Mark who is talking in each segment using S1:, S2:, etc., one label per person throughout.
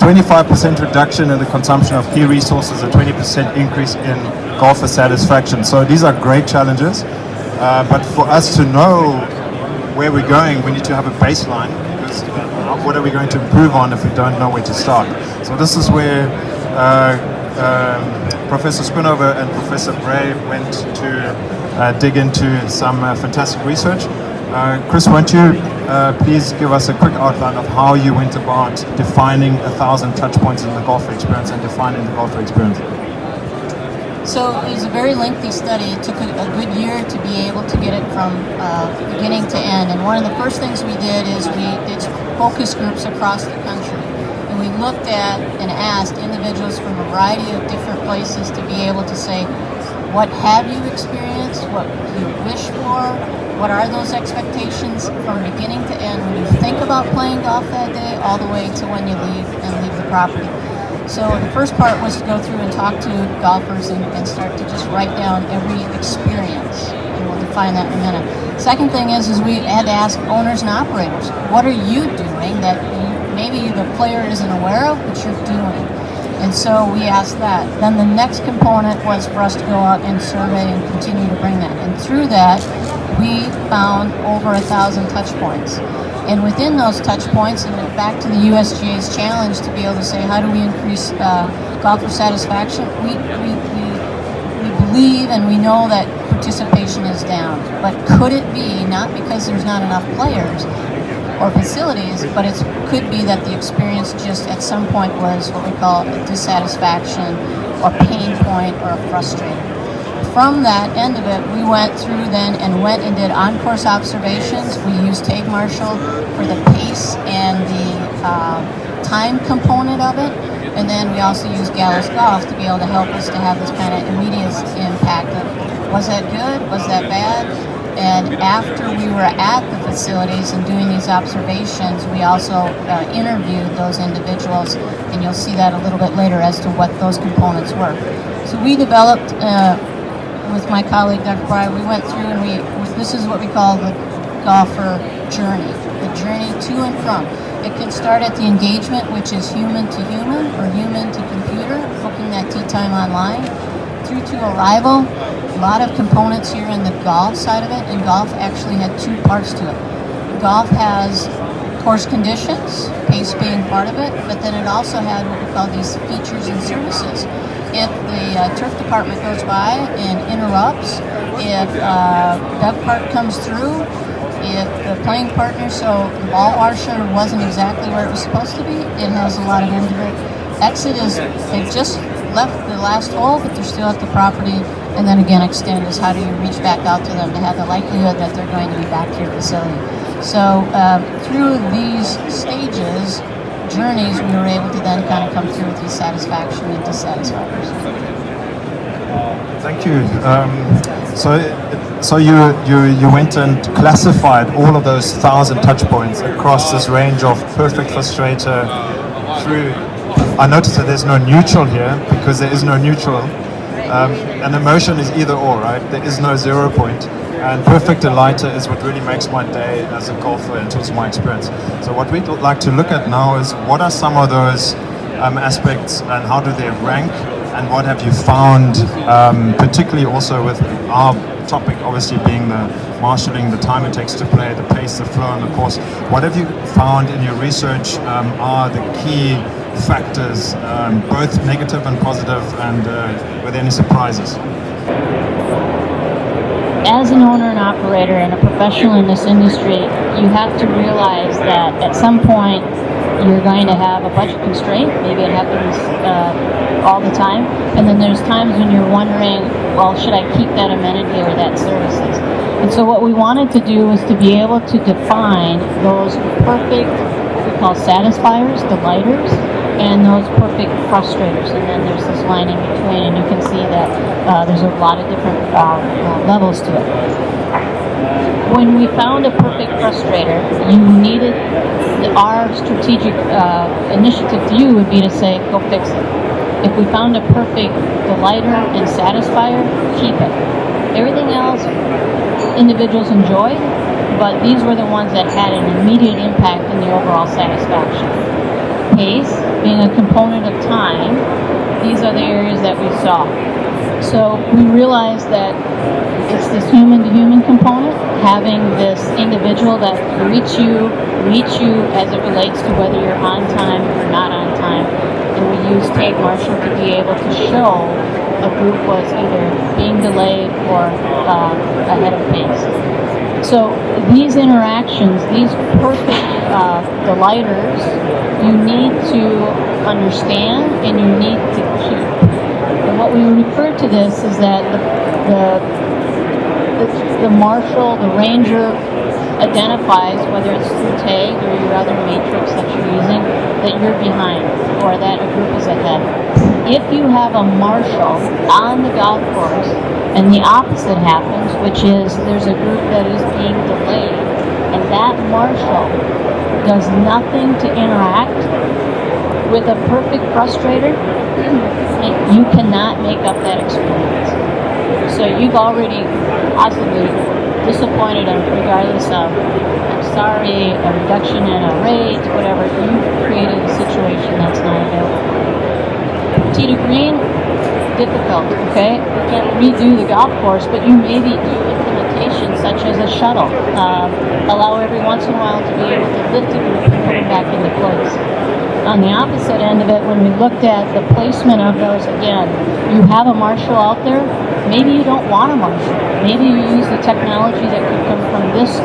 S1: 25% reduction in the consumption of key resources, a 20% increase in golfer satisfaction. So these are great challenges, but for us to know where we're going, we need to have a baseline, because what are we going to improve on if we don't know where to start? So this is where Professor Schoonover and Professor Bray went to dig into some fantastic research. Kris, won't you please give us a quick outline of how you went about defining 1,000 touch points in the golfer experience and defining the golfer experience?
S2: So it was a very lengthy study. It took a good year to be able to get it from beginning to end. And one of the first things we did is we did focus groups across the country. And we looked at and asked individuals from a variety of different places to be able to say, what have you experienced? What do you wish for? What are those expectations from beginning to end when you think about playing golf that day, all the way to when you leave the property? So the first part was to go through and talk to golfers and start to just write down every experience, and we'll define that in a minute. Second thing is we had to ask owners and operators, what are you doing that maybe the player isn't aware of, but you're doing? And so we asked that. Then the next component was for us to go out and survey and continue to bring that. And through that, we found over 1,000 touch points. And within those touch points, and back to the USGA's challenge to be able to say, how do we increase golfer satisfaction? We believe and we know that participation is down. But could it be, not because there's not enough players or facilities, but it could be that the experience just at some point was what we call a dissatisfaction or pain point or a frustrator. From that end of it, we went through then and went and did on-course observations. We used Tagmarshal for the pace and the time component of it. And then we also used Gallows Golf to be able to help us to have this kind of immediate impact of, was that good? Was that bad? And after we were at the facilities and doing these observations, we also interviewed those individuals, and you'll see that a little bit later as to what those components were. So we developed, with my colleague Dr. Breyer, we went through and this is what we call the golfer journey, the journey to and from. It can start at the engagement, which is human to human or human to computer, booking that tee time online, through to arrival. A lot of components here in the golf side of it, and golf actually had two parts to it. Golf has course conditions, pace being part of it, but then it also had what we call these features and services. If the turf department goes by and interrupts, if dove cart comes through, if the playing partner, so the ball washer wasn't exactly where it was supposed to be, it has a lot of end of it. Exit is, they've just left the last hole, but they're still at the property. And then again, extend is how do you reach back out to them to have the likelihood that they're going to be back to your facility. So through these stages, journeys, we were able to then kind of come through with these satisfaction and dissatisfiers.
S1: Thank you. So you went and classified all of those 1,000 touch points across this range of perfect frustrator through. I noticed that there's no neutral here because there is no neutral. An emotion is either or, right? There is no 0 point. And perfect delighter is what really makes my day as a golfer in terms of my experience. So what we'd like to look at now is what are some of those aspects and how do they rank, and what have you found, particularly also with our topic obviously being the marshalling, the time it takes to play, the pace, the flow, and the course. What have you found in your research are the key factors, both negative and positive, and were there any surprises?
S2: As an owner and operator and a professional in this industry, you have to realize that at some point you're going to have a budget constraint. Maybe it happens all the time. And then there's times when you're wondering, well, should I keep that amenity or that services? And so what we wanted to do was to be able to define those perfect, what we call satisfiers, delighters, and those perfect frustrators. And then there's this line in between, and you can see that there's a lot of different levels to it. When we found a perfect frustrator, you needed, our strategic initiative to you would be to say, go fix it. If we found a perfect delighter and satisfier, keep it. Everything else, individuals enjoyed, but these were the ones that had an immediate impact in the overall satisfaction. pace being a component of time, these are the areas that we saw. So we realized that it's this human-to-human component, having this individual that meets you as it relates to whether you're on time or not on time. And we used Tagmarshal to be able to show a group was either being delayed or ahead of pace. So these interactions, these perfect delighters, you need to understand and you need to keep. And what we refer to this is that the marshal, the ranger, identifies, whether it's through tag or your other matrix that you're using, that you're behind or that a group is ahead. If you have a marshal on the golf course and the opposite happens, which is there's a group that is being delayed and that marshal does nothing to interact with a perfect frustrator, you cannot make up that experience. So you've already possibly disappointed them regardless of, I'm sorry, a reduction in a rate, whatever. You've created a situation that's not available. Tee to green, difficult, okay? You can't redo the golf course, but you maybe do implementation such as a shuttle. Allow every once in a while to be able to lift a group and put it back into place. On the opposite end of it, when we looked at the placement of those, again, you have a marshal out there, maybe you don't want a marshal. Maybe you use the technology that could come from this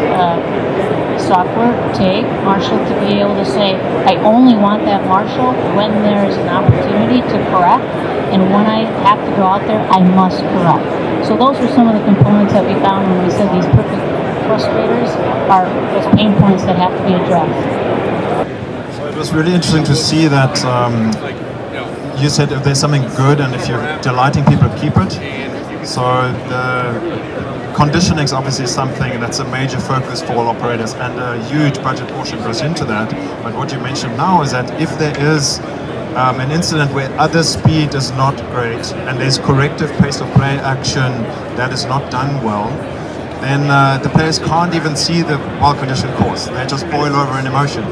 S2: software, Tagmarshal, to be able to say, I only want that marshal when there's an opportunity to correct, and when I have to go out there, I must correct. So those were some of the components that we found when we said these perfect frustrators are those pain points that have to be addressed.
S1: It was really interesting to see that you said if there's something good and if you're delighting people, keep it. So the conditioning is obviously something that's a major focus for all operators, and a huge budget portion goes into that. But what you mentioned now is that if there is an incident where other speed is not great and there's corrective pace of play action that is not done well, then the players can't even see the well-conditioned course. They just boil over in emotion.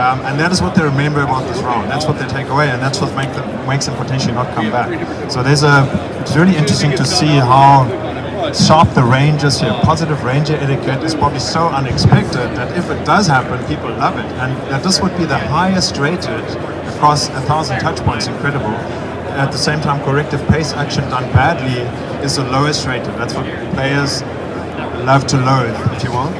S1: And that is what they remember about this round. That's what they take away, and that's what makes them potentially not come back. So it's really interesting to see how sharp the range is here. Positive ranger etiquette is probably so unexpected that if it does happen, people love it. And that this would be the highest rated across 1,000 touch points, incredible. At the same time, corrective pace action done badly is the lowest rated. That's what players love to loathe, if you will.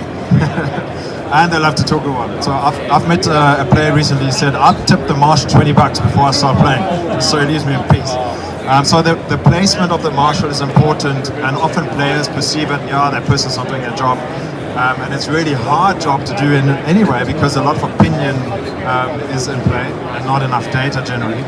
S1: And they love to talk about it. So I've met a player recently who said, I'll tip the marshal $20 before I start playing, just so he leaves me in peace. So the placement of the marshal is important, and often players perceive it, that person's not doing their job. And it's really hard job to do in anyway, because a lot of opinion is in play and not enough data generally.